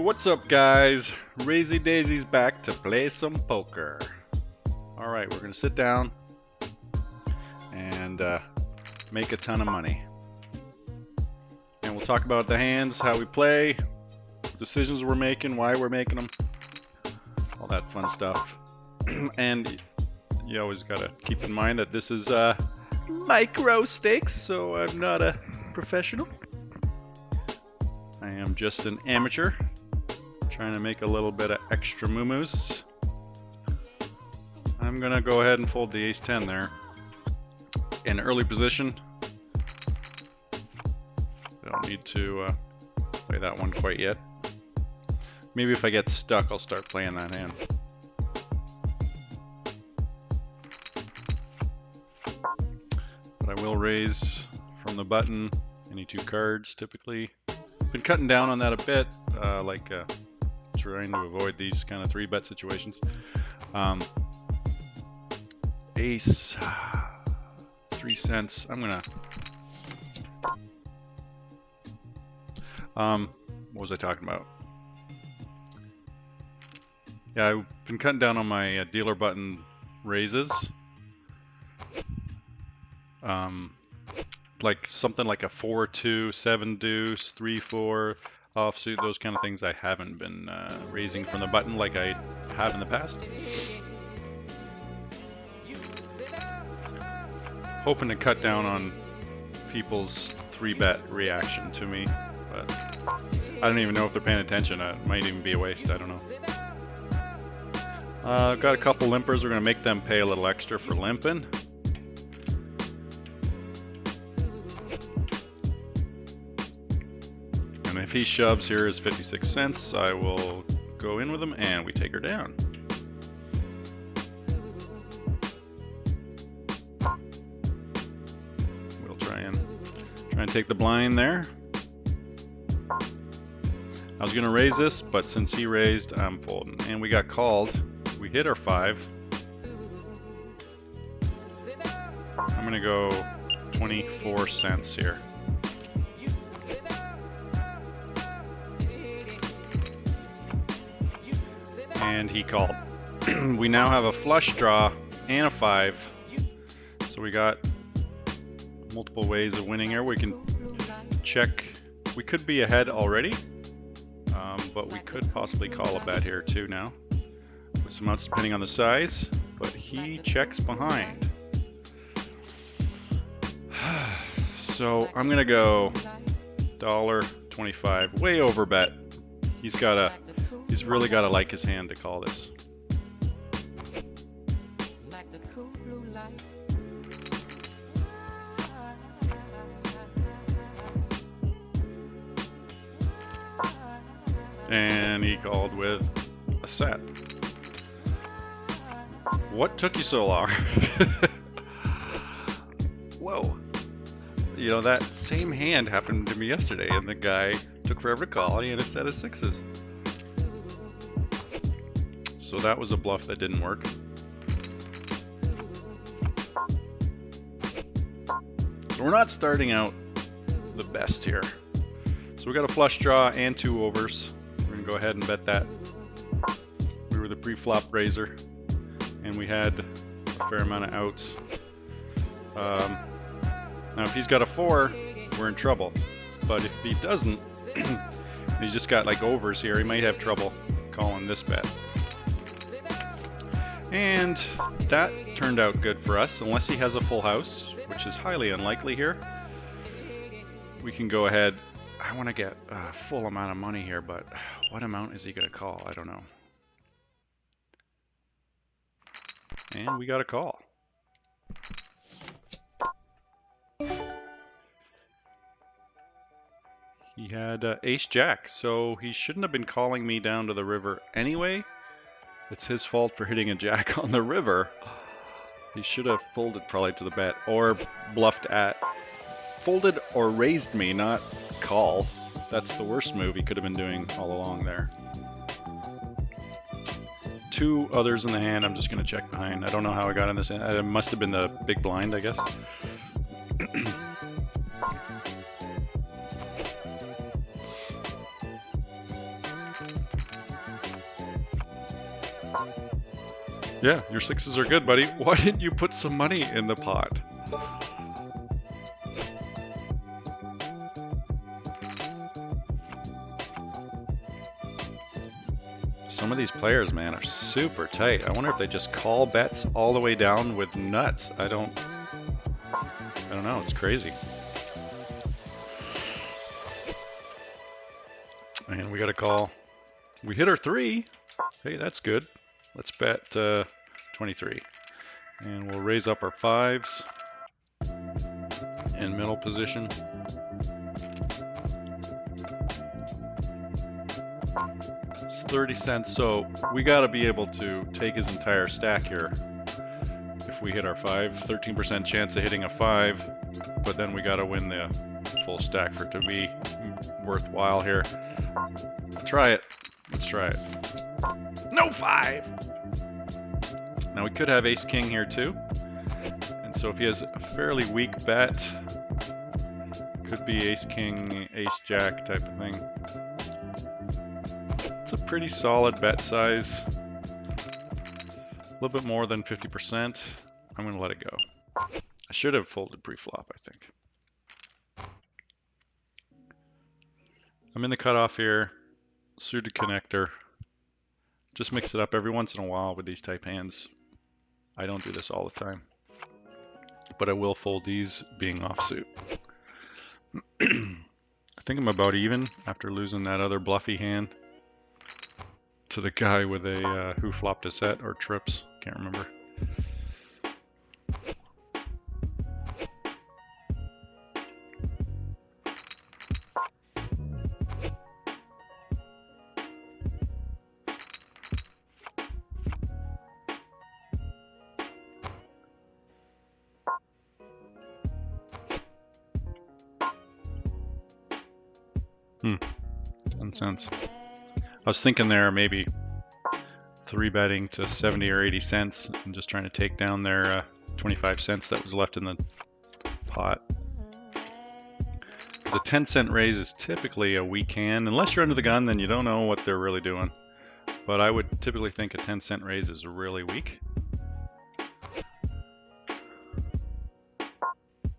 What's up, guys? Razy Daisy's back to play some poker. Alright, we're gonna sit down and make a ton of money. And we'll talk about the hands, how we play, decisions we're making, why we're making them, all that fun stuff. And you always gotta keep in mind that this is micro stakes, so I'm not a professional. I am just an amateur trying to make a little bit of extra moo-moos. I'm gonna go ahead and fold the ace-10 there in early position. I don't need to play that one quite yet. Maybe if I get stuck, I'll start playing that hand. But I will raise from the button any two cards typically. Been cutting down on that a bit, trying to avoid these kind of 3-bet situations. Ace, 3 cents. I'm gonna. What was I talking about? Yeah, I've been cutting down on my dealer button raises. Like something like a 4-2, 7 deuce, 3-4 offsuit, those kind of things I haven't been raising from the button like I have in the past. Hoping to cut down on people's 3-bet reaction to me, but I don't even know if they're paying attention. It might even be a waste, I don't know. I've got a couple limpers. We're going to make them pay a little extra for limping. And if he shoves, here is 56 cents. I will go in with him and we take her down. We'll try and take the blind there. I was gonna raise this, but since he raised, I'm folding. And we got called. We hit our 5. I'm gonna go 24 cents here. And he called. We now have a flush draw and a 5. So we got multiple ways of winning here. We can check. We could be ahead already, but we could possibly call a bet here too now. With some outs depending on the size, but he checks behind. So I'm gonna go $1.25, way over bet. He's really gotta like his hand to call this. And he called with a set. What took you so long? Whoa. You know, that same hand happened to me yesterday, and the guy took forever to call, and he had a set of 6s. So that was a bluff that didn't work. So we're not starting out the best here. So we got a flush draw and 2 overs. We're gonna go ahead and bet that. We were the pre-flop raiser, and we had a fair amount of outs. Now if he's got a 4, we're in trouble. But if he doesn't, he just got like overs here, he might have trouble calling this bet. And that turned out good for us, unless he has a full house, which is highly unlikely here. We can go ahead. I want to get a full amount of money here, but what amount is he going to call? I don't know. And we got a call. He had ace-jack, so he shouldn't have been calling me down to the river anyway. It's his fault for hitting a jack on the river. He should have folded probably to the bet, or bluffed at. Folded or raised me, not call. That's the worst move he could have been doing all along there. 2 others in the hand, I'm just going to check behind. I don't know how I got in this. It must have been the big blind, I guess. Yeah, your sixes are good, buddy. Why didn't you put some money in the pot? Some of these players, man, are super tight. I wonder if they just call bets all the way down with nuts. I don't know. It's crazy. And we got a call. We hit our 3. Hey, that's good. Let's bet 23. And we'll raise up our 5s in middle position. It's 30 cents, so we got to be able to take his entire stack here. If we hit our 5, 13% chance of hitting a 5, but then we got to win the full stack for it to be worthwhile here. Try it. Let's try it. No 5! Now we could have ace king here too. And so if he has a fairly weak bet, could be ace king, ace jack type of thing. It's a pretty solid bet size. A little bit more than 50%. I'm going to let it go. I should have folded pre-flop, I think. I'm in the cutoff here. Suited connector. Just mix it up every once in a while with these type hands. I don't do this all the time, but I will fold these being offsuit. I think I'm about even after losing that other bluffy hand to the guy with a who flopped a set or trips. Can't remember. Cents. I was thinking there maybe 3-betting to 70 or 80 cents and just trying to take down their 25 cents that was left in the pot. The 10-cent raise is typically a weak hand. Unless you're under the gun, then you don't know what they're really doing. But I would typically think a 10-cent raise is really weak.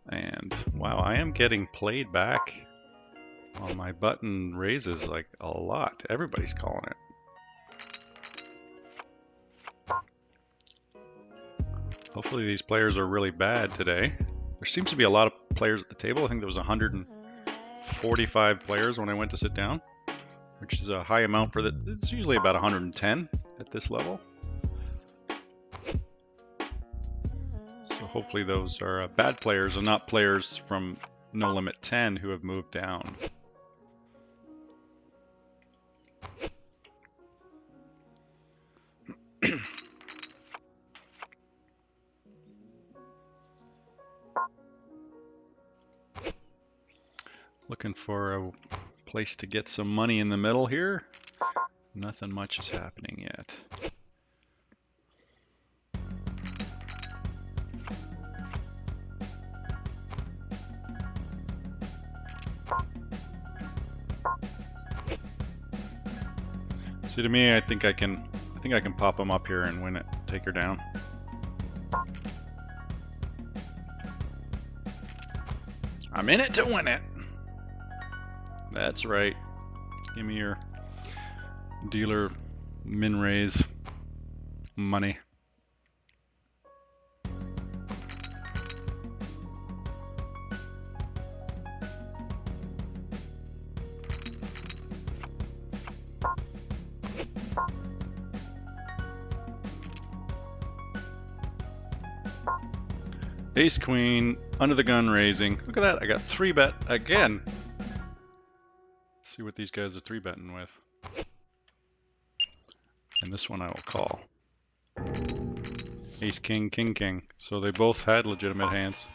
And wow, I am getting played back on my button raises like a lot. Everybody's calling it. Hopefully these players are really bad today. There seems to be a lot of players at the table. I think there was 145 players when I went to sit down, which is a high amount for that. It's usually about 110 at this level. So hopefully those are bad players and not players from No Limit 10 who have moved down. Looking for a place to get some money in the middle here. Nothing much is happening yet. See, to me, I think I can pop them up here and win it, take her down. I'm in it to win it. That's right. Give me your dealer min raise money. Ace queen, under the gun raising. Look at that, I got 3-bet again. Let's see what these guys are 3-betting with. And this one I will call. Ace king, king king. So they both had legitimate hands.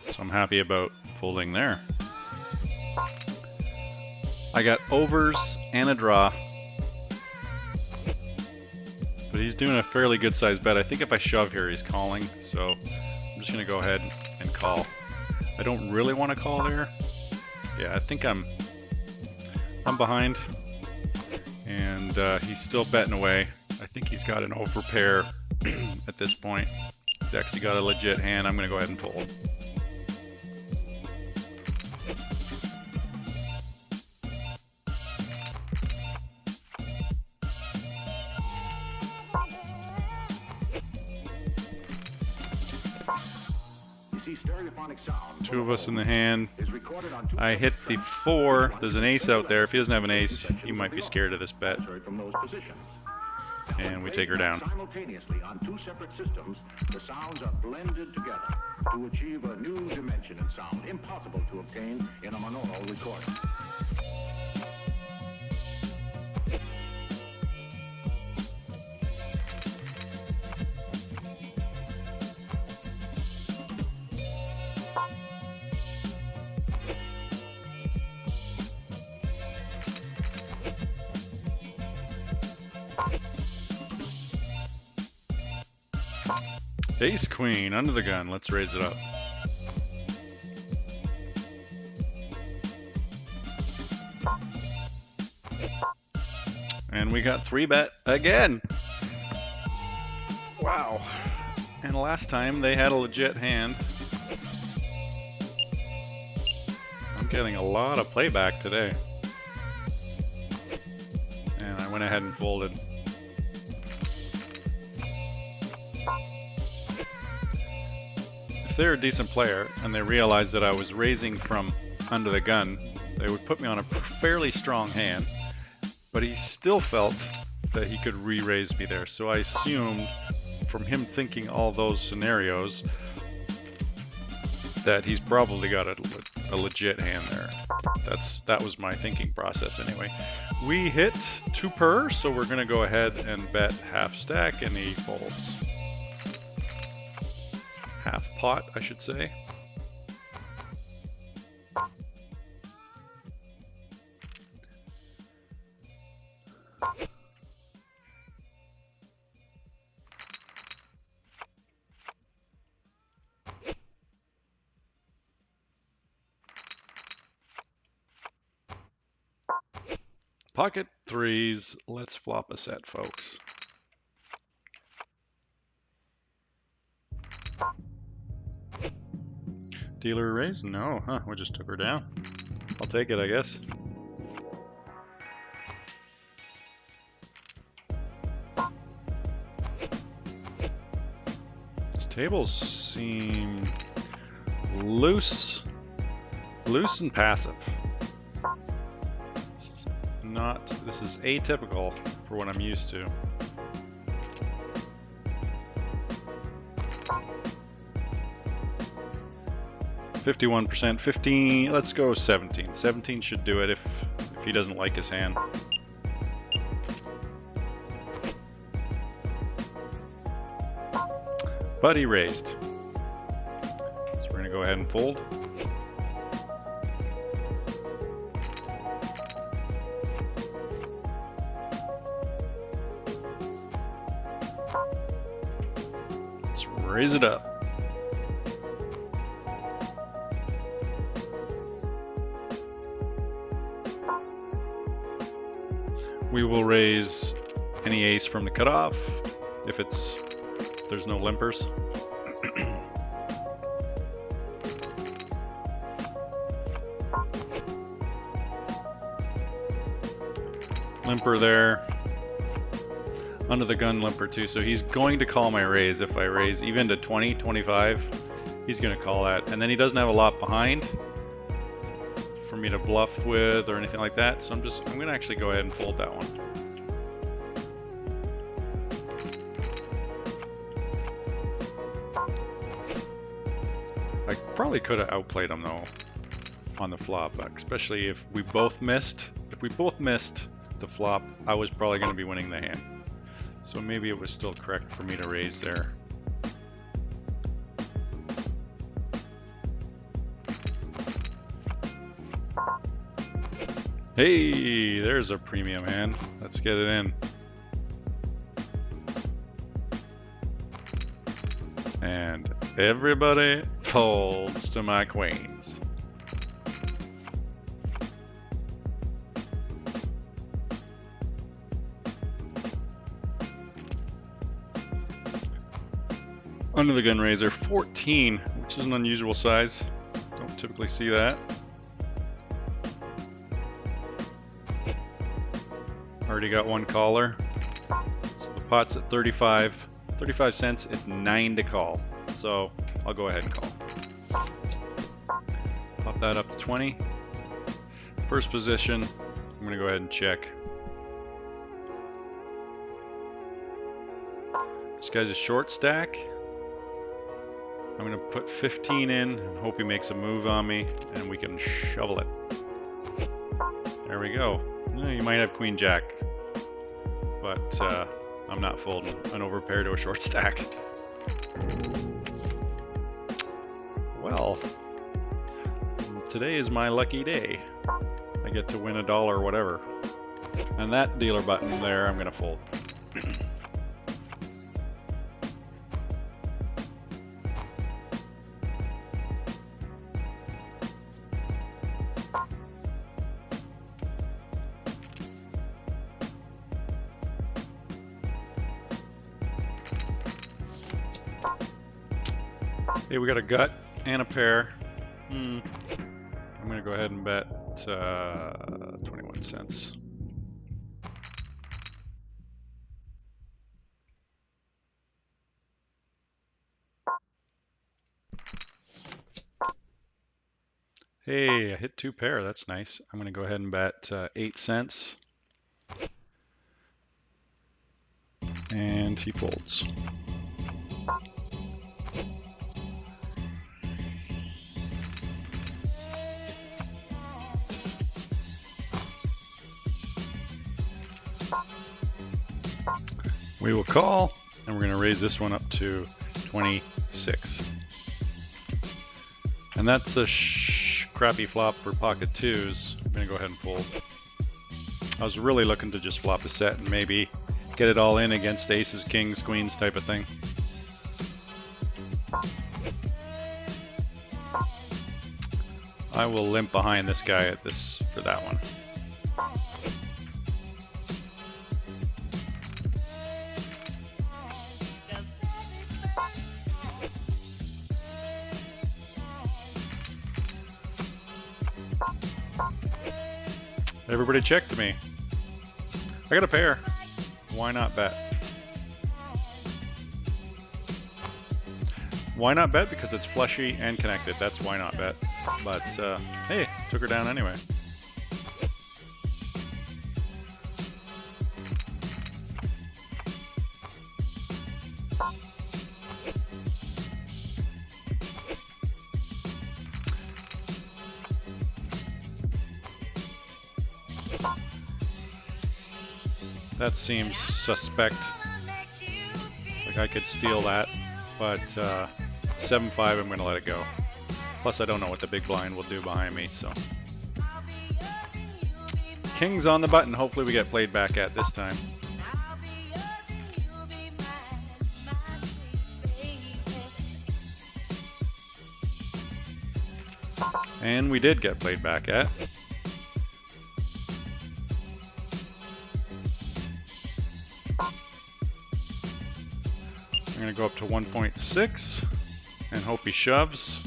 So I'm happy about folding there. I got overs and a draw. But he's doing a fairly good sized bet. I think if I shove here, he's calling. So I'm just going to go ahead and call. I don't really want to call there. Yeah, I think I'm behind. And he's still betting away. I think he's got an overpair at this point. He's actually got a legit hand. I'm going to go ahead and fold. Two of us in the hand. I hit the 4. There's an ace out there. If he doesn't have an ace, he might be scared of this bet. And we take her down. Simultaneously on two separate systems, the sounds are blended together to achieve a new dimension in sound, impossible to obtain in a monaural recording. Ace queen under the gun. Let's raise it up. And we got 3-bet again. Wow. And last time they had a legit hand. I'm getting a lot of playback today. And I went ahead and folded. If they're a decent player and they realized that I was raising from under the gun, they would put me on a fairly strong hand, but he still felt that he could re-raise me there. So I assumed from him thinking all those scenarios that he's probably got a legit hand there. That was my thinking process anyway. We hit 2 per, so we're gonna go ahead and bet half stack, and he folds. Half pot, I should say. Pocket 3s. Let's flop a set, folks. Dealer raise? No, huh? We just took her down. I'll take it, I guess. These tables seem loose and passive. This is atypical for what I'm used to. %, 15, let's go 17. 17 should do it if he doesn't like his hand. But he raised. So we're gonna go ahead and fold. Let's raise it up. We will raise any ace from the cutoff if there's no limpers. Limper there. Under the gun limper too, so he's going to call my raise if I raise even to 20, 25. He's going to call that, and then he doesn't have a lot behind for me to bluff with or anything like that, so I'm going to actually go ahead and fold that one. I probably could have outplayed him though on the flop, especially if we both missed. If we both missed the flop, I was probably going to be winning the hand. So maybe it was still correct for me to raise there. Hey, there's a premium hand. Let's get it in. And everybody folds to my queens. Under the gun razor, 14, which is an unusual size. Don't typically see that. Already got one caller. So the pot's at 35 cents. It's 9 to call. So I'll go ahead and call. Pop that up to 20. First position, I'm gonna go ahead and check. This guy's a short stack. I'm gonna put 15 in and hope he makes a move on me and we can shovel it. There we go. You might have queen jack, but I'm not folding an overpair to a short stack. Well, today is my lucky day. I get to win $1 or whatever. And that dealer button there, I'm gonna fold. Hey, we got a gut and a pair. I'm gonna go ahead and bet 21 cents. Hey, I hit 2 pair. That's nice. I'm gonna go ahead and bet 8 cents. And he folds. We will call, and we're going to raise this one up to 26. And that's a crappy flop for pocket twos. I'm going to go ahead and fold. I was really looking to just flop a set and maybe get it all in against aces, kings, queens type of thing. I will limp behind this guy at this for that one. Everybody check to me. I got a pair. Why not bet? Why not bet? Because it's fleshy and connected. That's why not bet. But hey, took her down anyway. That seems suspect. Like I could steal that, but 7-5, I'm going to let it go. Plus, I don't know what the big blind will do behind me, so. King's on the button. Hopefully we get played back at this time. And we did get played back at. I'm going to go up to 1.6 and hope he shoves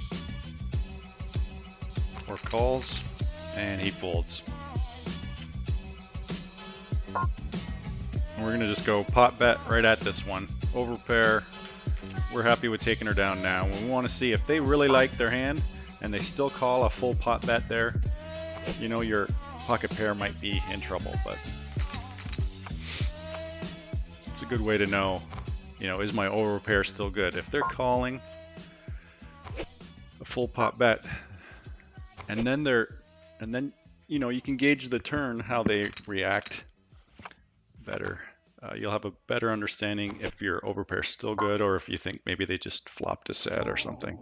or calls, and he folds. And we're going to just go pot bet right at this one. Overpair. We're happy with taking her down now. We want to see if they really like their hand and they still call a full pot bet there. You know your pocket pair might be in trouble, but it's a good way to know. You know, is my overpair still good? If they're calling a full pot bet, and then you know, you can gauge the turn, how they react better. You'll have a better understanding if your overpair is still good, or if you think maybe they just flopped a set or something.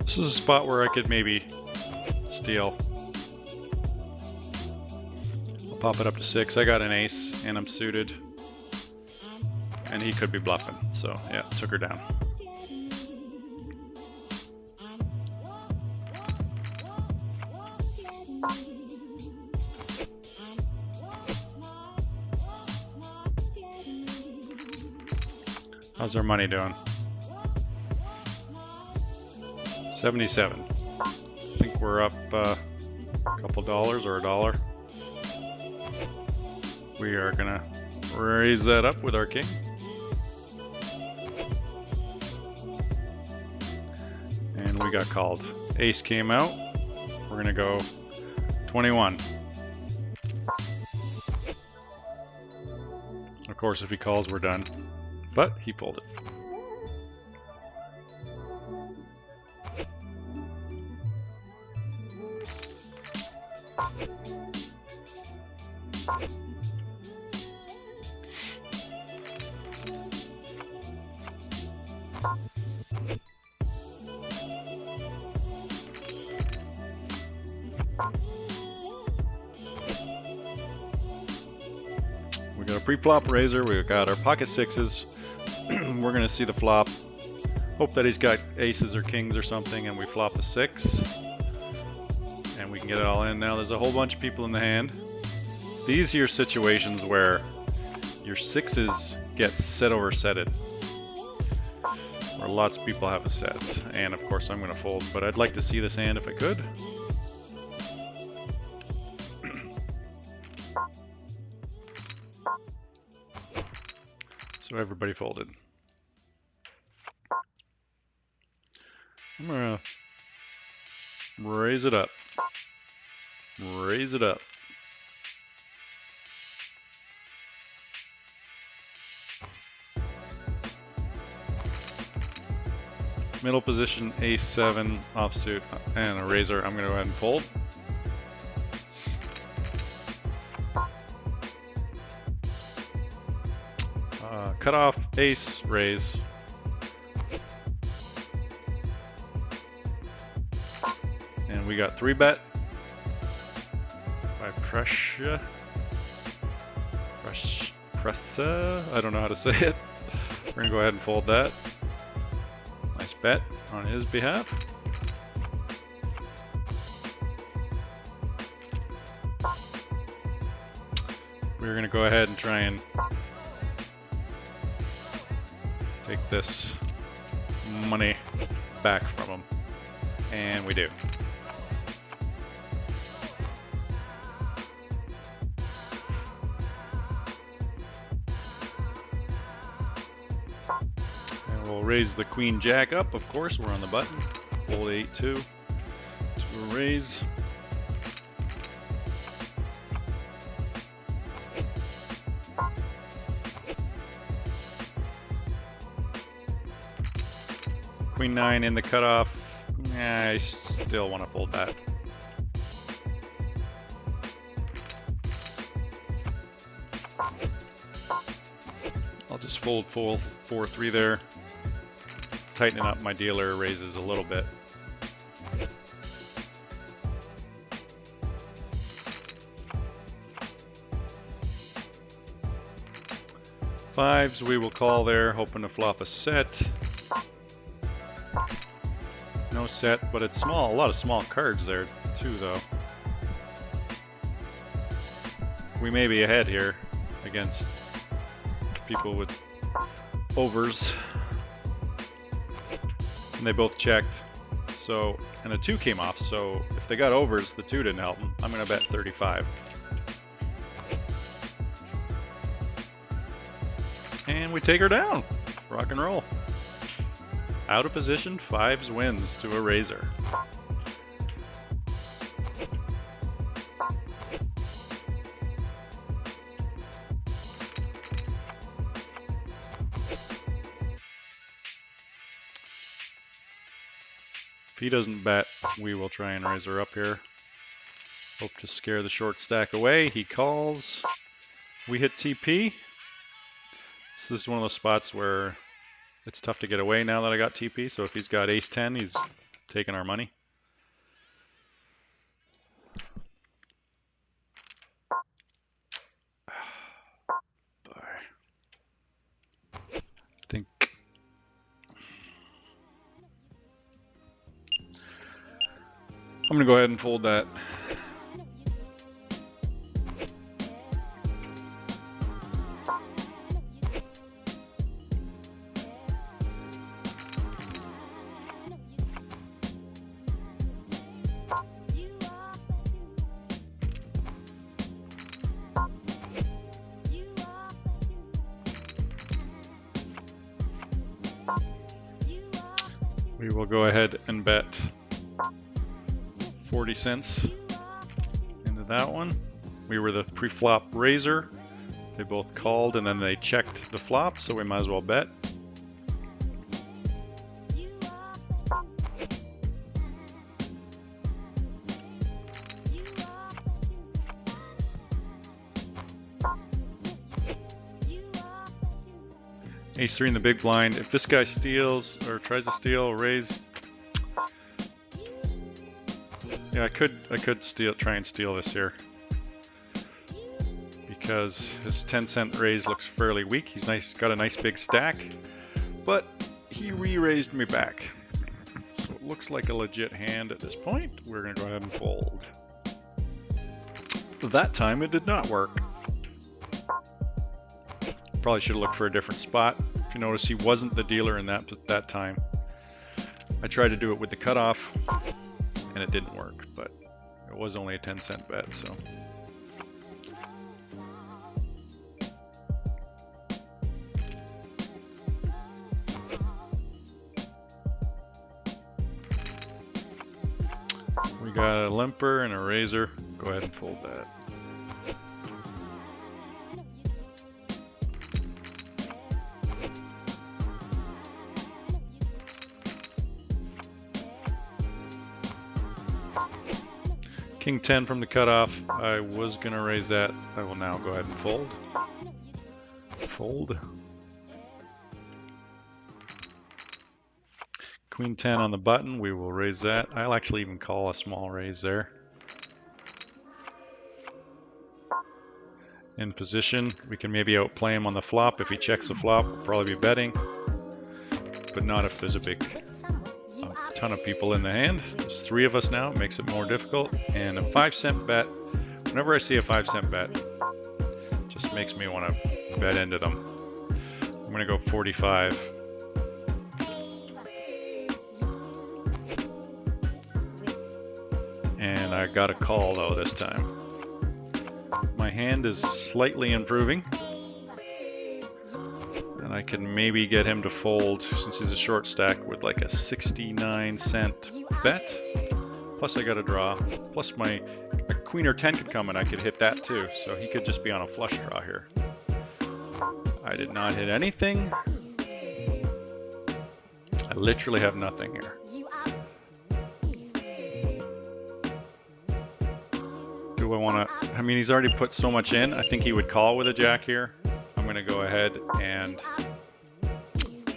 This is a spot where I could maybe steal. I'll pop it up to 6. I got an ace and I'm suited. And he could be bluffing. So yeah, took her down. How's our money doing? 77. I think we're up a couple dollars or $1. We are gonna raise that up with our king. And we got called. Ace came out. We're gonna go 21. Of course, if he calls, we're done. But he folded. We got a pre-flop raiser, we got our pocket sixes. We're gonna see the flop. Hope that he's got aces or kings or something and we flop a 6. And we can get it all in. Now there's a whole bunch of people in the hand. These are your situations where your 6s get set over setted. Where lots of people have a set. And of course I'm gonna fold, but I'd like to see this hand if I could. So everybody folded. I'm gonna raise it up. Raise it up. Middle position, ace 7, offsuit, and a raiser. I'm gonna go ahead and fold. Cut off, ace, raise. And we got 3-bet by Prussia. Pressa? I don't know how to say it. We're gonna go ahead and fold that. Nice bet on his behalf. We're gonna go ahead and try and take this money back from him. And we do. And we'll raise the queen jack up, of course, we're on the button. Fold 8-2 to a raise. Queen 9 in the cutoff. I still want to fold that. I'll just fold full 4-3 there. Tightening up my dealer raises a little bit. Fives we will call there, hoping to flop a set. No set, but it's small. A lot of small cards there too, though. We may be ahead here against people with overs. And they both checked. So, and a 2 came off, so if they got overs, the 2 didn't help them. I'm gonna bet 35. And we take her down. Rock and roll. Out of position, 5s wins to a raiser. If he doesn't bet, we will try and raise her up here. Hope to scare the short stack away. He calls. We hit TP. This is one of those spots where it's tough to get away now that I got TP, so if he's got ace 10, he's taking our money. I'm gonna go ahead and fold that. We will go ahead and bet 40 cents into that one. We were the pre-flop raiser. They both called and then they checked the flop, so we might as well bet. Ace 3 in the big blind. If this guy steals or tries to steal or raise, yeah, I could try and steal this here because his 10-cent raise looks fairly weak. He's got a nice big stack, but he re-raised me back, so it looks like a legit hand at this point. We're gonna go ahead and fold. That time it did not work. Probably should have looked for a different spot. If you notice, he wasn't the dealer in that time. I tried to do it with the cutoff, and it didn't work, but it was only a 10-cent bet, so. We got a limper and a razor. Go ahead and fold that. King 10 from the cutoff. I was gonna raise that. I will now go ahead and fold. Fold. Queen 10 on the button. We will raise that. I'll actually even call a small raise there. In position, we can maybe outplay him on the flop. If he checks the flop, we'll probably be betting, but not if there's a ton of people in the hand. There's 3 of us now, it makes it more difficult. And a 5-cent bet, whenever I see a 5-cent bet, just makes me want to bet into them. I'm gonna go 45. And I got a call though this time. My hand is slightly improving, and I can maybe get him to fold since he's a short stack with like a 69-cent bet. Plus I got a draw. Plus a queen or 10 could come and I could hit that too. So he could just be on a flush draw here. I did not hit anything. I literally have nothing here. Do I want to? I mean, he's already put so much in. I think he would call with a jack here. I'm going to go ahead and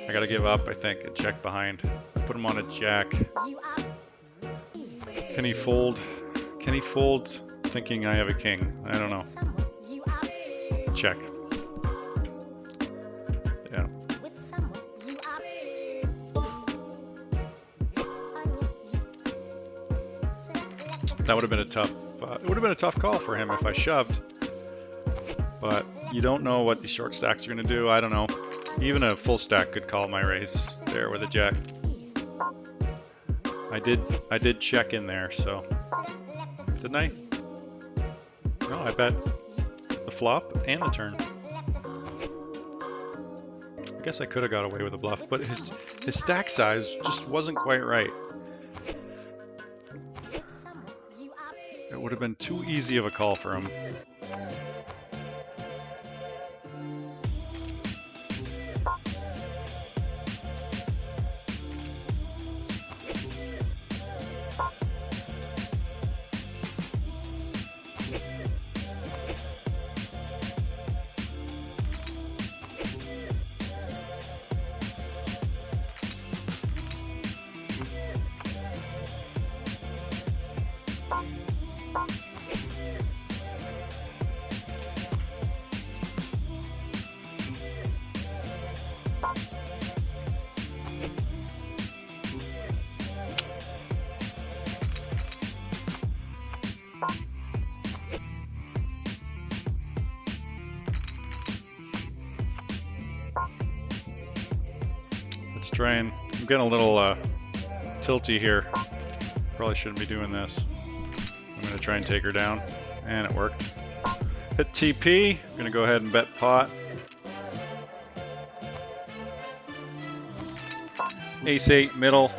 I got to give up, I think, and check behind. Put him on a jack. Can he fold? Can he fold thinking I have a king? I don't know. Check. Yeah. That would have been a tough. It would have been a tough call for him if I shoved, but you don't know what these short stacks are going to do. I don't know. Even a full stack could call my raise there with a jack. I did check in there, so didn't I? No, I bet the flop and the turn. I guess I could have got away with a bluff, but his stack size just wasn't quite right. It would have been too easy of a call for him. I'm getting a little tilty here. Probably shouldn't be doing this. I'm gonna try and take her down, and it worked. Hit TP, I'm gonna go ahead and bet pot. Ace 8 middle,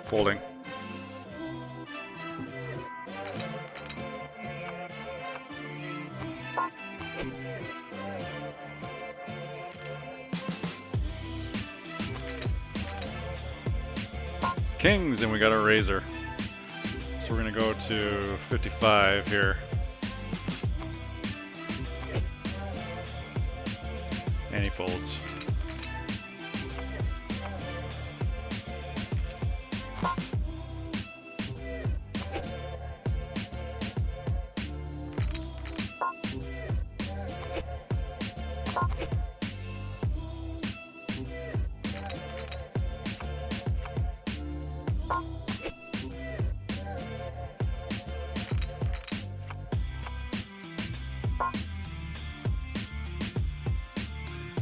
folding. Kings, and we got a razor. So we're gonna go to 55 here. And he folds.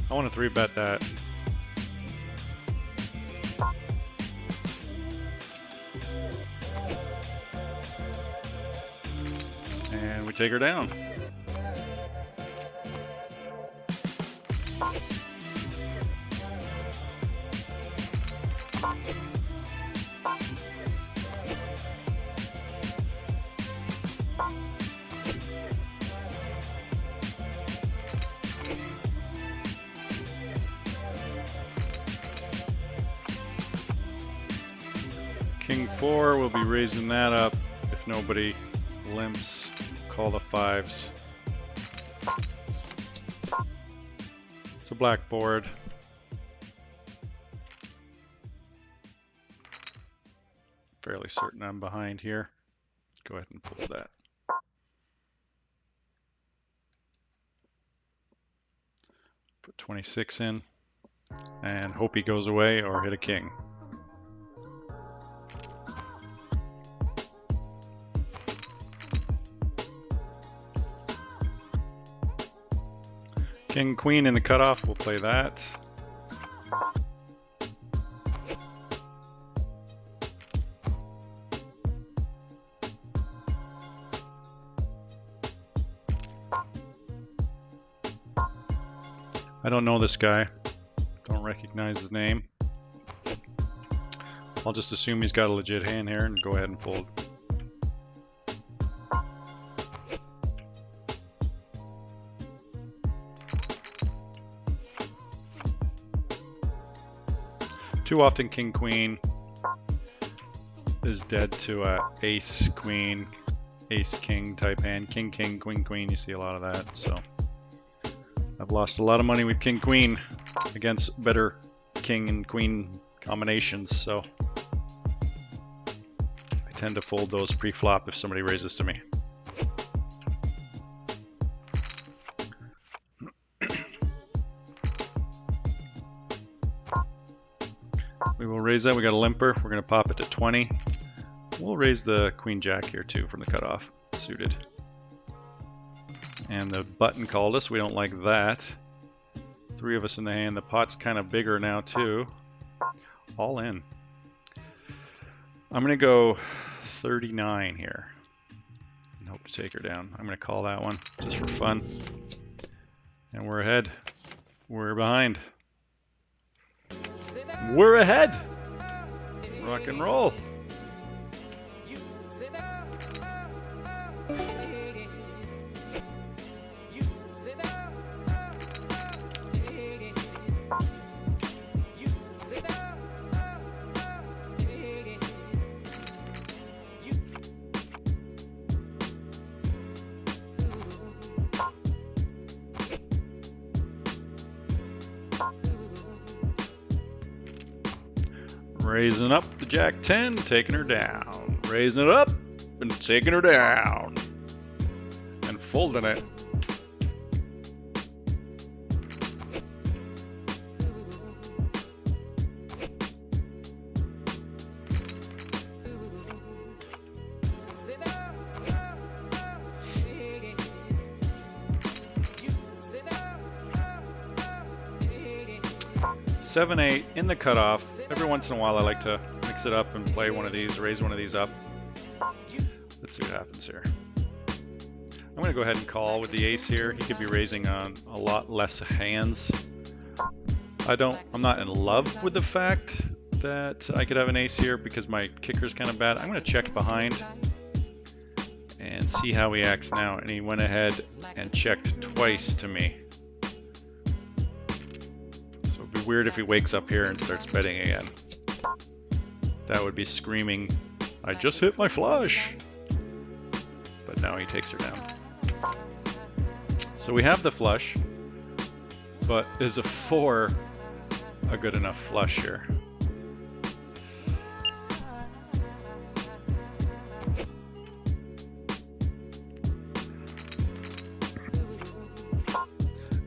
I want to 3-bet that. And we take her down. King 4, we'll be raising that up if nobody limps. Call the 5s. It's a black board. Fairly certain I'm behind here. Go ahead and pull that. Put 26 in and hope he goes away or hit a king. King, queen in the cutoff, we'll play that. I don't know this guy. Don't recognize his name. I'll just assume he's got a legit hand here and go ahead and fold. Too often king queen is dead to a ace queen, ace king type hand. King king, queen queen, you see a lot of that. So I've lost a lot of money with king queen against better king and queen combinations. So I tend to fold those pre-flop if somebody raises to me. We will raise that. We got a limper. We're going to pop it to 20. We'll raise the queen jack here too from the cutoff, suited. And the button called us. We don't like that. 3 of us in the hand. The pot's kind of bigger now too. All in. I'm going to go 39 here and hope to take her down. I'm going to call that one just for fun. And we're ahead. We're behind. We're ahead. Rock and roll. Raising up the jack 10, taking her down. Raising it up and taking her down. And folding it. 7-8 in the cutoff. Every once in a while I like to mix it up and play one of these, raise one of these up. Let's see what happens here. I'm going to go ahead and call with the ace here. He could be raising on a lot less hands. I'm not in love with the fact that I could have an ace here because my kicker's kind of bad. I'm going to check behind and see how he acts now. And he went ahead and checked twice to me. So it'd be weird if he wakes up here and starts betting again. That would be screaming, I just hit my flush. But now he takes her down. So we have the flush, but is a 4 a good enough flush here?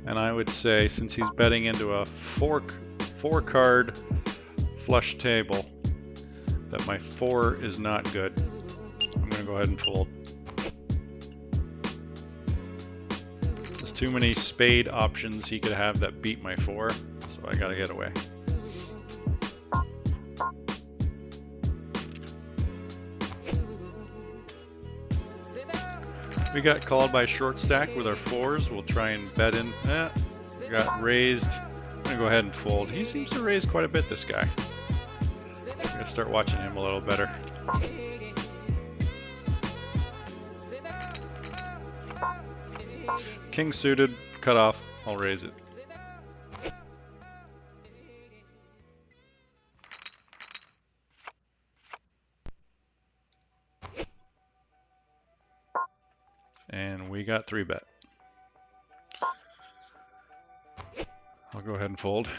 And I would say, since he's betting into a four card flush table, that my 4 is not good. I'm going to go ahead and fold. There's too many spade options he could have that beat my 4, so I got to get away. We got called by short stack with our 4s. We'll try and bet in. Got raised. I'm going to go ahead and fold. He seems to raise quite a bit, this guy. I'm going to start watching him a little better. King suited, cut off. I'll raise it. And we got 3-bet. I'll go ahead and fold.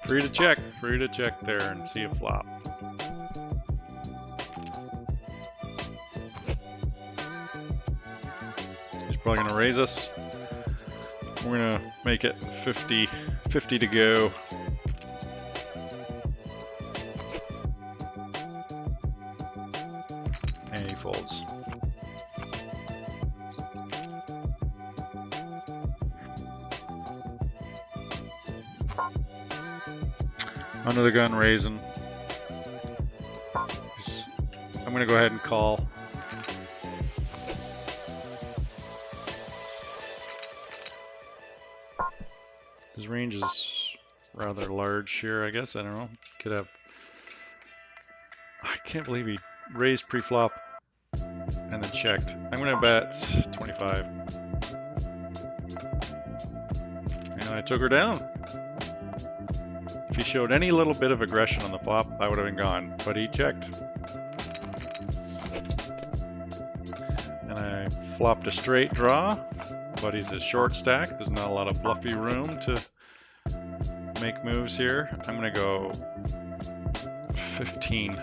Free to check there and see a flop. He's probably gonna raise us. We're gonna make it 50 to go. And he folds. Under the gun raising. I'm gonna go ahead and call. His range is rather large here, I guess. I don't know. Could have. I can't believe he raised pre-flop and then checked. I'm gonna bet 25. And I took her down. If he showed any little bit of aggression on the flop, I would have been gone, but he checked. And I flopped a straight draw, but he's a short stack. There's not a lot of bluffy room to make moves here. I'm gonna go 15.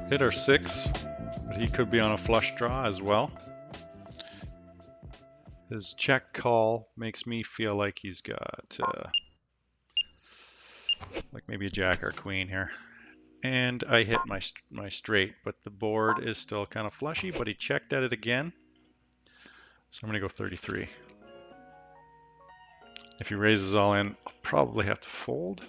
Hit our 6. But he could be on a flush draw as well. His check call makes me feel like he's got like maybe a jack or queen here. And I hit my straight, but the board is still kind of flushy, but he checked at it again. So I'm going to go 33. If he raises all in, I'll probably have to fold.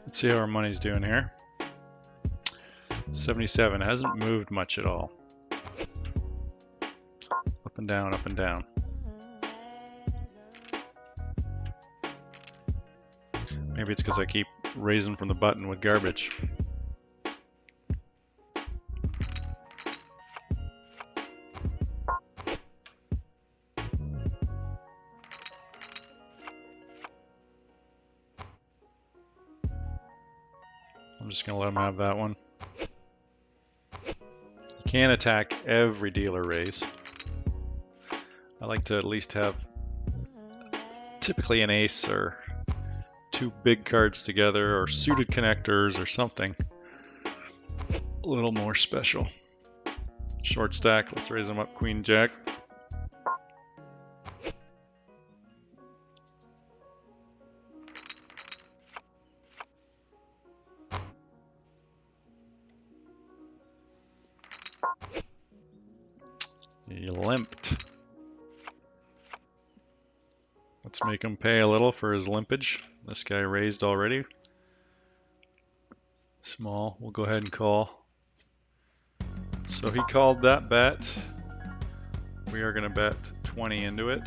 Let's see how our money's doing here. 77 hasn't moved much at all. Up and down, up and down. Maybe it's because I keep raising from the button with garbage. I'm just going to let him have that one. You can't attack every dealer raise. I like to at least have typically an ace or two big cards together or suited connectors or something a little more special. Short stack, let's raise them up, queen jack. He limped. Let's make him pay a little for his limpage. This guy raised already. Small, we'll go ahead and call. So he called that bet. We are going to bet 20 into it.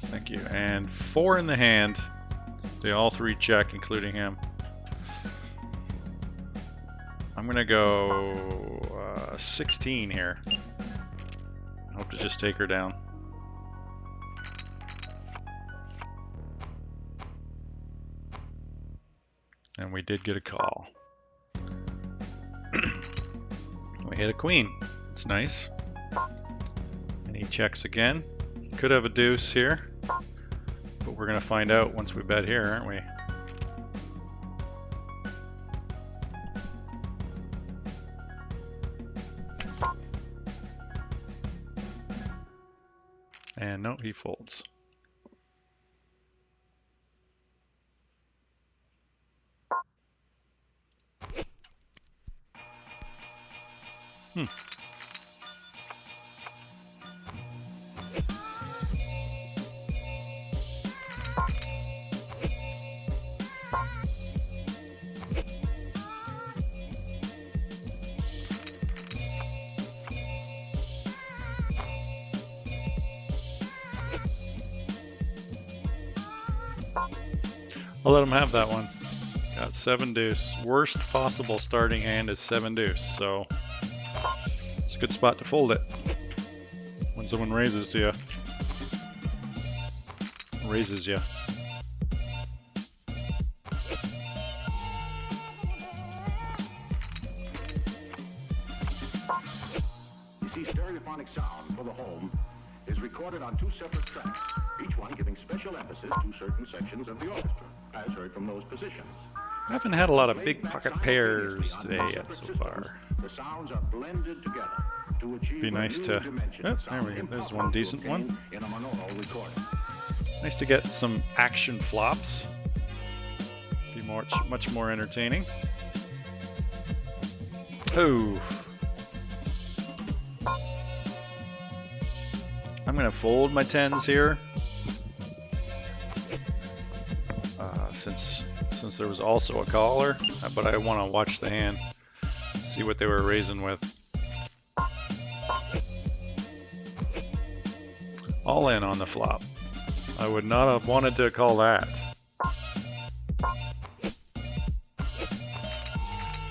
Thank you. And 4 in the hand. They all 3 check, including him. I'm going to go 16 here. Hope to just take her down. And we did get a call. We hit a queen. It's nice. And he checks again. Could have a deuce here. But we're going to find out once we bet here, aren't we? And no, he folds. I'll let him have that one. Got 7 deuce. Worst possible starting hand is 7 deuce, so it's a good spot to fold it when someone raises you. Raises you. You see, stereophonic sound for the home is recorded on 2 separate tracks, each one giving special emphasis to certain sections of the orchestra, as heard from those positions. I haven't had a lot of big pocket pairs today yet so far. The sounds are blended together to achieve Be nice to. Oh, there we go. There's one decent one. In a monaural recording. Nice to get some action flops. Be much more entertaining. Oh. I'm gonna fold my 10s here. Since there was also a caller, but I want to watch the hand, see what they were raising with. All in on the flop. I would not have wanted to call that.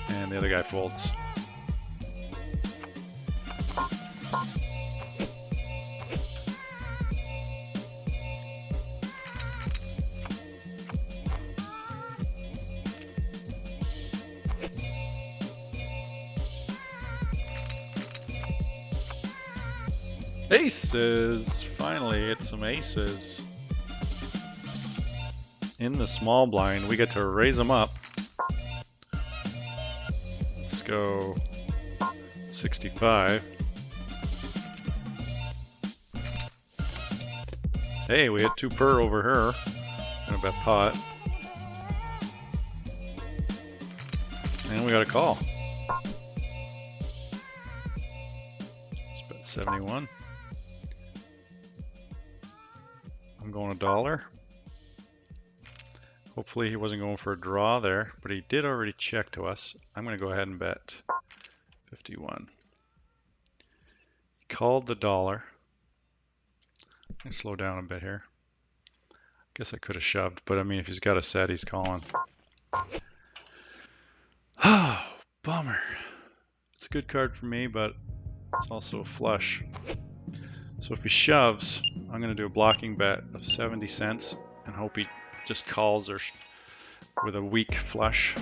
And the other guy folds. Aces! Finally, it's some aces. In the small blind, we get to raise them up. Let's go 65. Hey, we hit 2 per over her. Gonna bet pot. And we got a call. Let's bet 71. I'm going $1. Hopefully he wasn't going for a draw there, but he did already check to us. I'm going to go ahead and bet 51. He called the $1. Let me slow down a bit here. Guess I could have shoved, but I mean, if he's got a set, he's calling. Oh, bummer. It's a good card for me, but it's also a flush. So if he shoves, I'm going to do a blocking bet of 70 cents and hope he just calls or with a weak flush.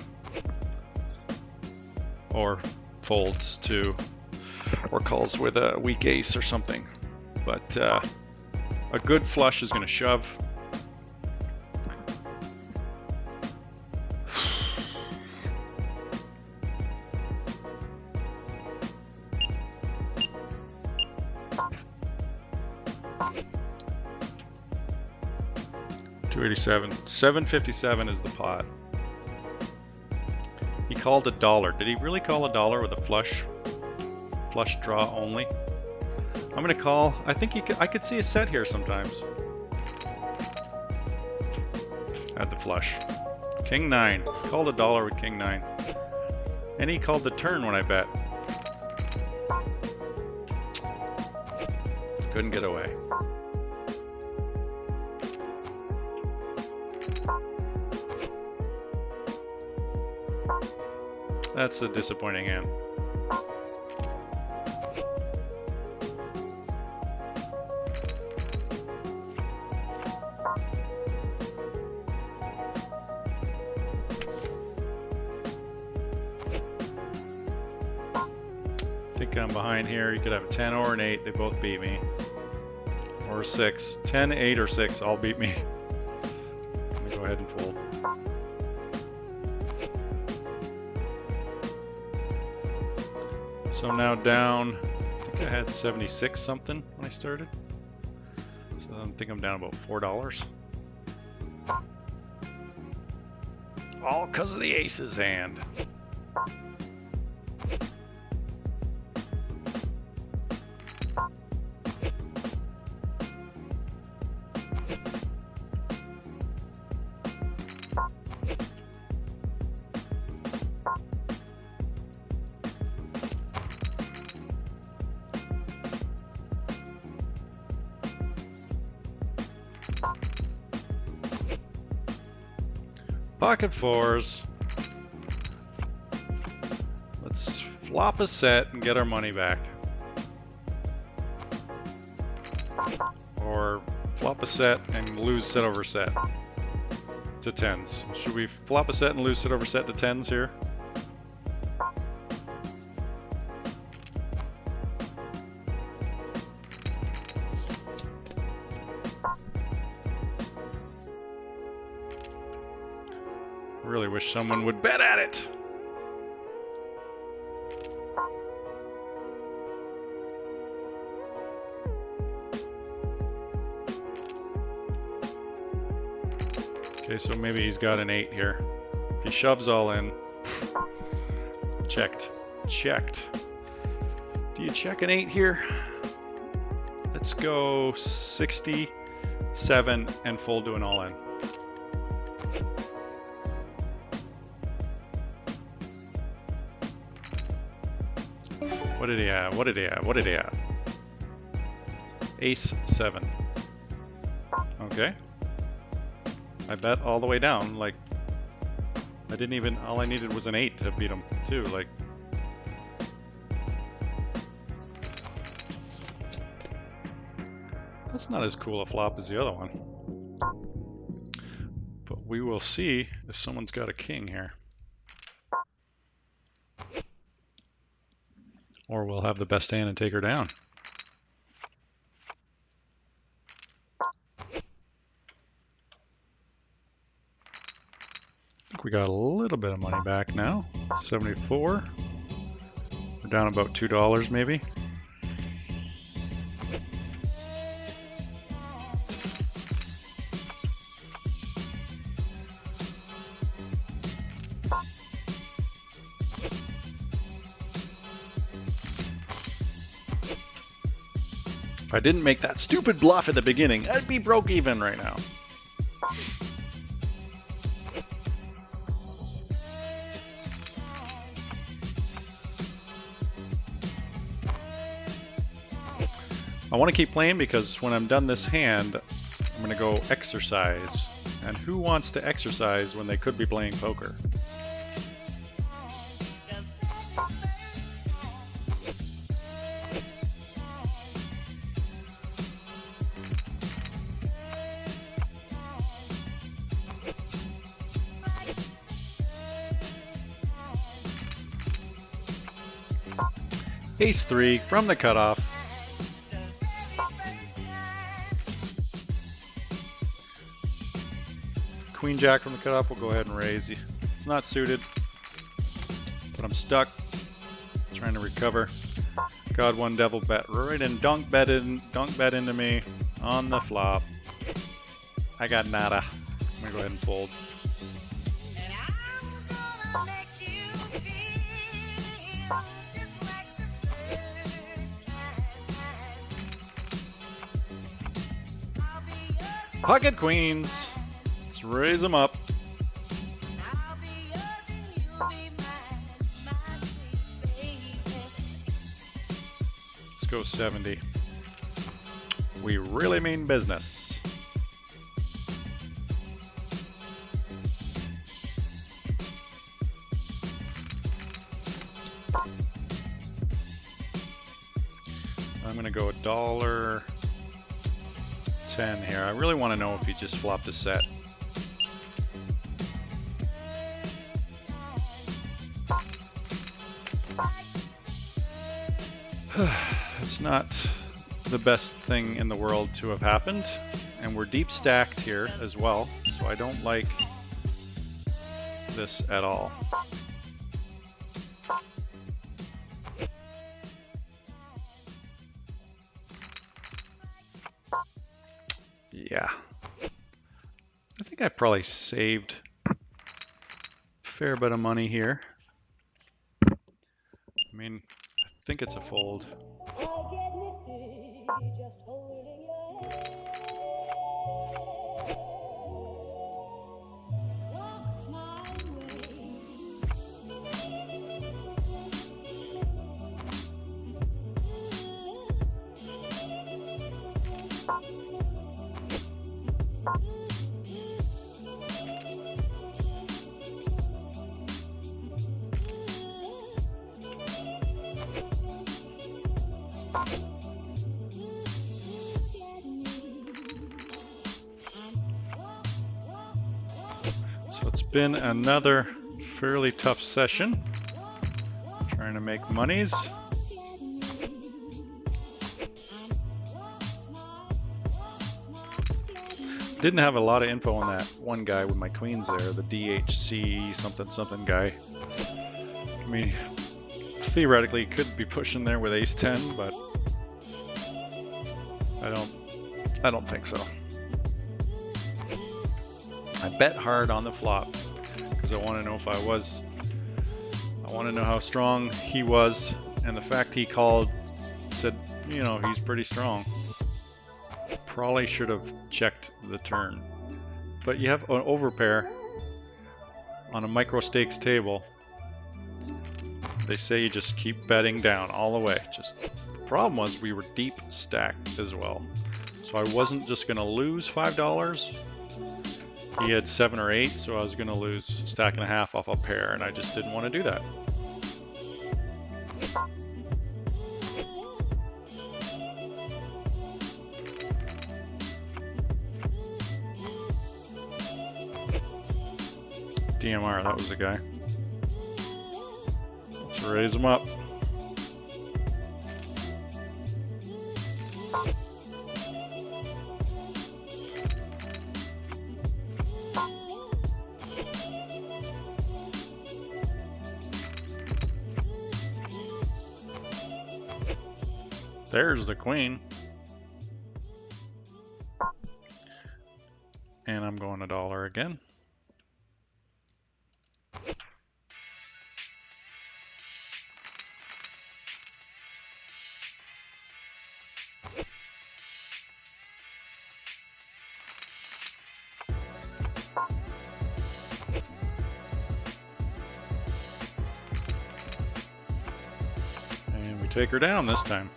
Or folds too. Or calls with a weak ace or something. But a good flush is going to shove. $7.57 is the pot. He called $1. Did he really call $1 with a flush? Flush draw only? I'm gonna call. I think I could see a set here sometimes. Had the flush. King 9. Called $1 with King 9. And he called the turn when I bet. Couldn't get away. That's a disappointing hand. I think I'm behind here. You could have a 10 or an 8. They both beat me. Or a 6. 10, 8, or 6 all beat me. Let me go ahead and fold. So now down, I think I had 76 something when I started. So I think I'm down about $4. All because of the aces hand. Pocket fours. Let's flop a set and get our money back. Or flop a set and lose set over set to tens. Should we flop a set and lose set over set to tens here? Really wish someone would bet at it. Okay, so maybe he's got an 8 here. He shoves all in. Checked. Checked. Do you check an 8 here? Let's go 67 and fold to an all in. What did he have? What did he have? What did he have? Ace 7. Okay. I bet all the way down. Like, I didn't even, all I needed was an 8 to beat him too. Like, that's not as cool a flop as the other one. But we will see if someone's got a king here. Or we'll have the best hand and take her down. I think we got a little bit of money back now. 74. We're down about $2 maybe. If I didn't make that stupid bluff at the beginning, I'd be broke even right now. I want to keep playing because when I'm done this hand, I'm gonna go exercise. And who wants to exercise when they could be playing poker? Ace 3 from the cutoff. Queen Jack from the cutoff, we'll go ahead and raise. It's not suited, but I'm stuck. Trying to recover. God, one devil bet right in, dunk bet into me on the flop. I got nada. I'm gonna go ahead and fold. Pocket queens. Let's raise them up. Let's go 70. We really mean business. I'm gonna go $1.10 here. I really want to know if he just flopped a set. It's not the best thing in the world to have happened, and we're deep stacked here as well, so I don't like this at all. Yeah, I think I probably saved a fair bit of money here. I mean, I think it's a fold. So it's been another fairly tough session, trying to make monies. Didn't have a lot of info on that one guy with my queens there, the DHC something guy. I mean, theoretically could be pushing there with ace 10, but I don't think so. I bet hard on the flop because I want to know if I want to know how strong he was, and the fact he called said, you know, he's pretty strong. Probably should have checked the turn. But you have an overpair on a micro stakes table. They say you just keep betting down all the way. The problem was we were deep stacked as well. So I wasn't just going to lose $5. He had 7 or 8, so I was going to lose a stack and a half off a pair, and I just didn't want to do that. DMR, that was the guy. Let's raise him up. There's the queen. And I'm going $1 again. And we take her down this time.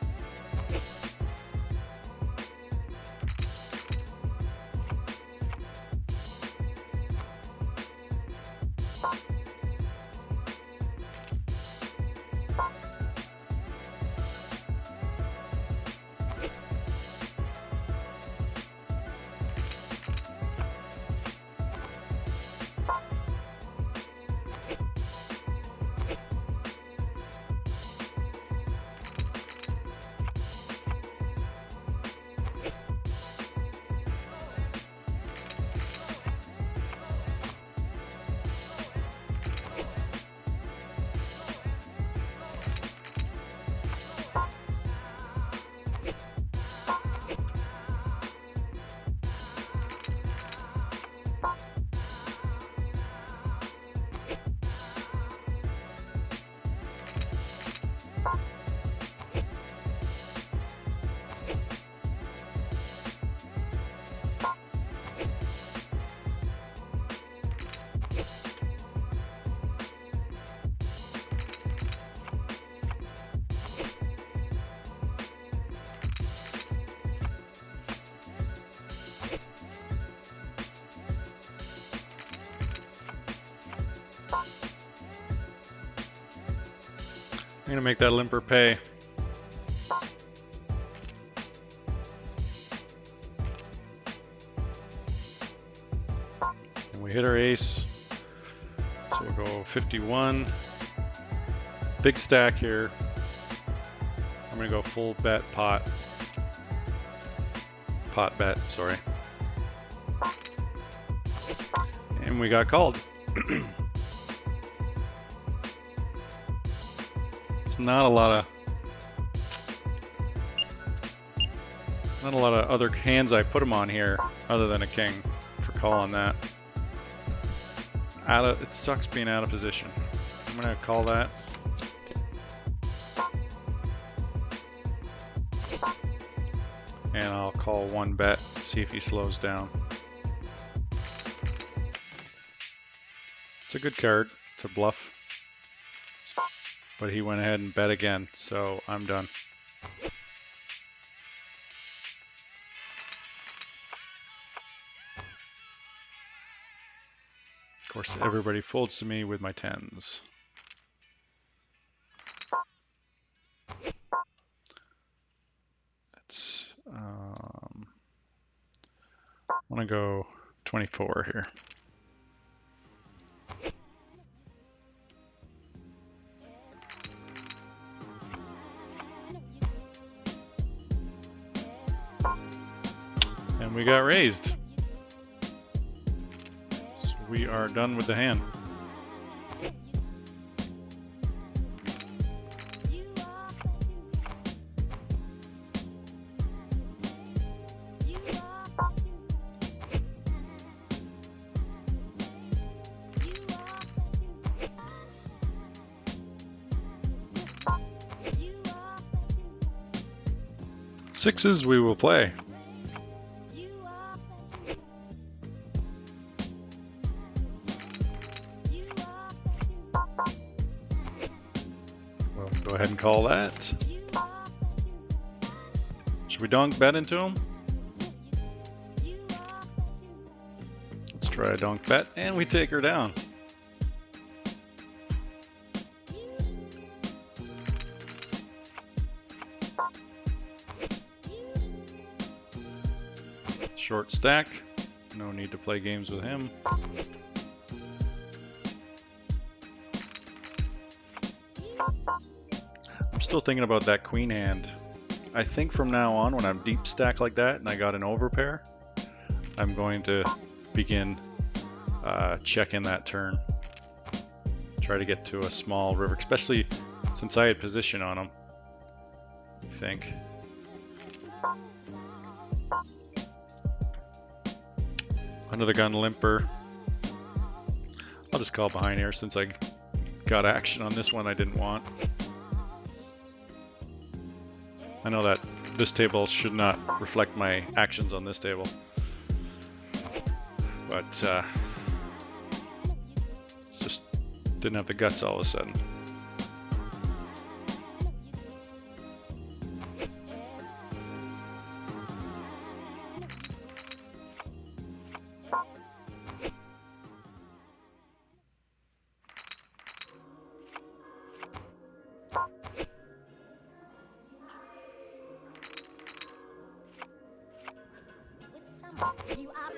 gonna make that limper pay. And we hit our ace. So we'll go 51. Big stack here. I'm gonna go full bet pot. Pot bet, sorry. And we got called. It's not a lot of other hands I put him on here other than a king for calling that. It sucks being out of position. I'm gonna call that. And I'll call one bet, see if he slows down. It's a good card to bluff. But he went ahead and bet again, so I'm done. Of course, everybody folds to me with my tens. That's, I want to go 24 here. And we got raised. So we are done with the hand. Sixes we will play. We'll go ahead and call that. Should we donk bet into him? Let's try a donk bet, and we take her down. Short stack, no need to play games with him. I'm still thinking about that queen hand. I think from now on, when I'm deep stack like that and I got an overpair, I'm going to begin checking that turn. Try to get to a small river, especially since I had position on him, I think. Under the gun limper. I'll just call behind here since I got action on this one I didn't want. I know that this table should not reflect my actions on this table, but just didn't have the guts all of a sudden. You up?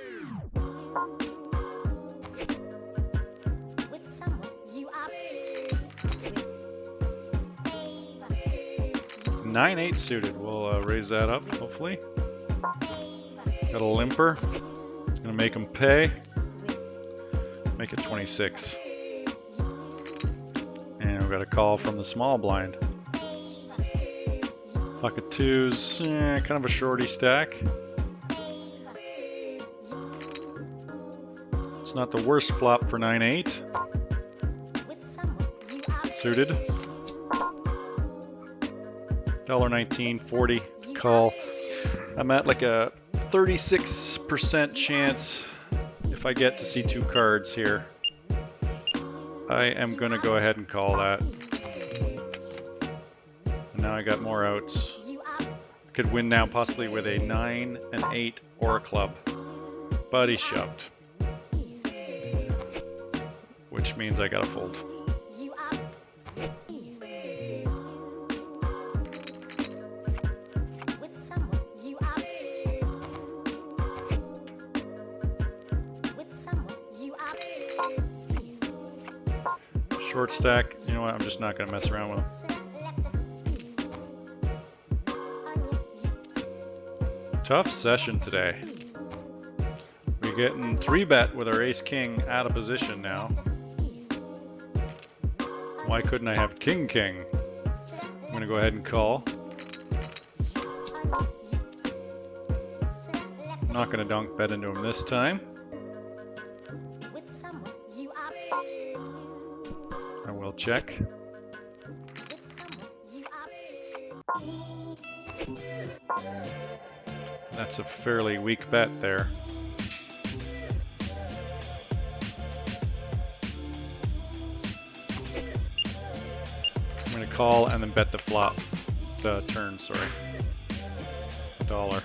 9-8 suited. We'll raise that up, hopefully. Got a limper. It's gonna make him pay. Make it 26. And we've got a call from the small blind. Pocket twos, kind of a shorty stack. It's not the worst flop for 9-8. Suited. $1.19, 40 to call. I'm at like a 36% chance if I get to see two cards here. I am going to go ahead and call that. And now I got more outs. Could win now possibly with a 9, an 8, or a club. But he shoved. Which means I gotta fold. short stack. You know what? I'm just not going to mess around with them. Tough session today. We're getting 3-bet with our ace king out of position now. Why couldn't I have king king? I'm going to go ahead and call. Not going to donk bet into him this time. I will check. That's a fairly weak bet there. I'm going to call and then bet the flop. The turn, sorry. $1.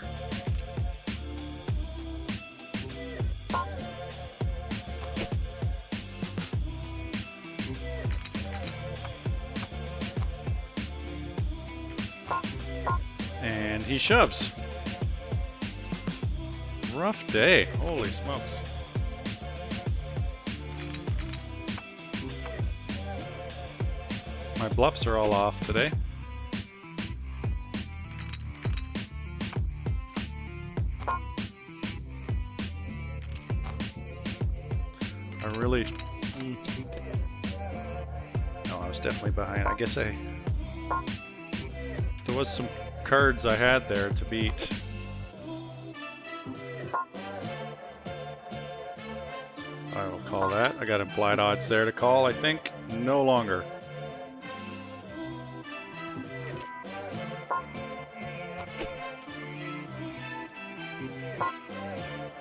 And he shoves. Rough day. Holy smokes. My bluffs are all off today. I really... No, I was definitely behind. I guess there was some cards I had there to beat. I will call that. I got implied odds there to call, I think. No longer.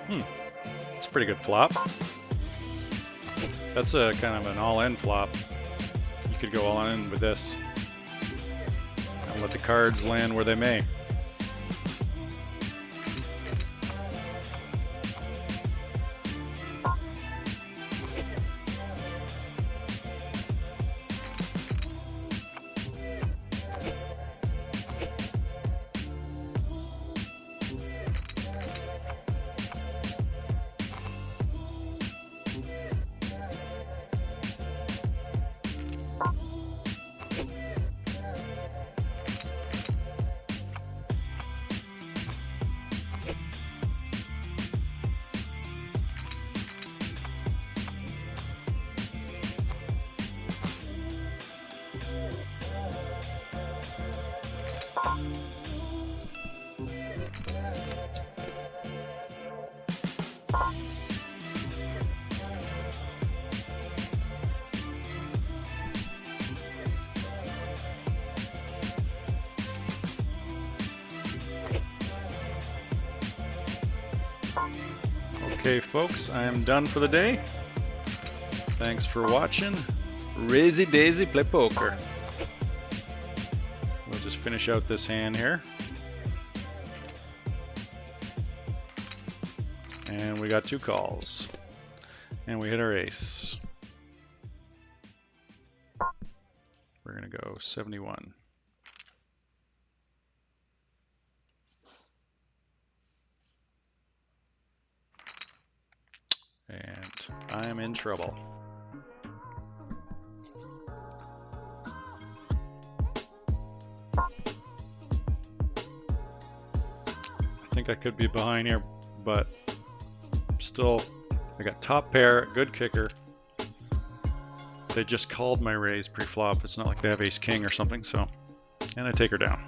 It's a pretty good flop. That's a kind of an all-in flop. You could go all in with this. And let the cards land where they may. Okay, folks, I am done for the day. Thanks for watching. Razy Daisy play poker. We'll just finish out this hand here. And we got 2 calls. And we hit our ace. We're going to go 71. And I am in trouble. I think I could be behind here, but still, I got top pair, good kicker. They just called my raise pre-flop. It's not like they have ace king or something, so. And I take her down.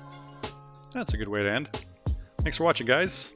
That's a good way to end. Thanks for watching, guys.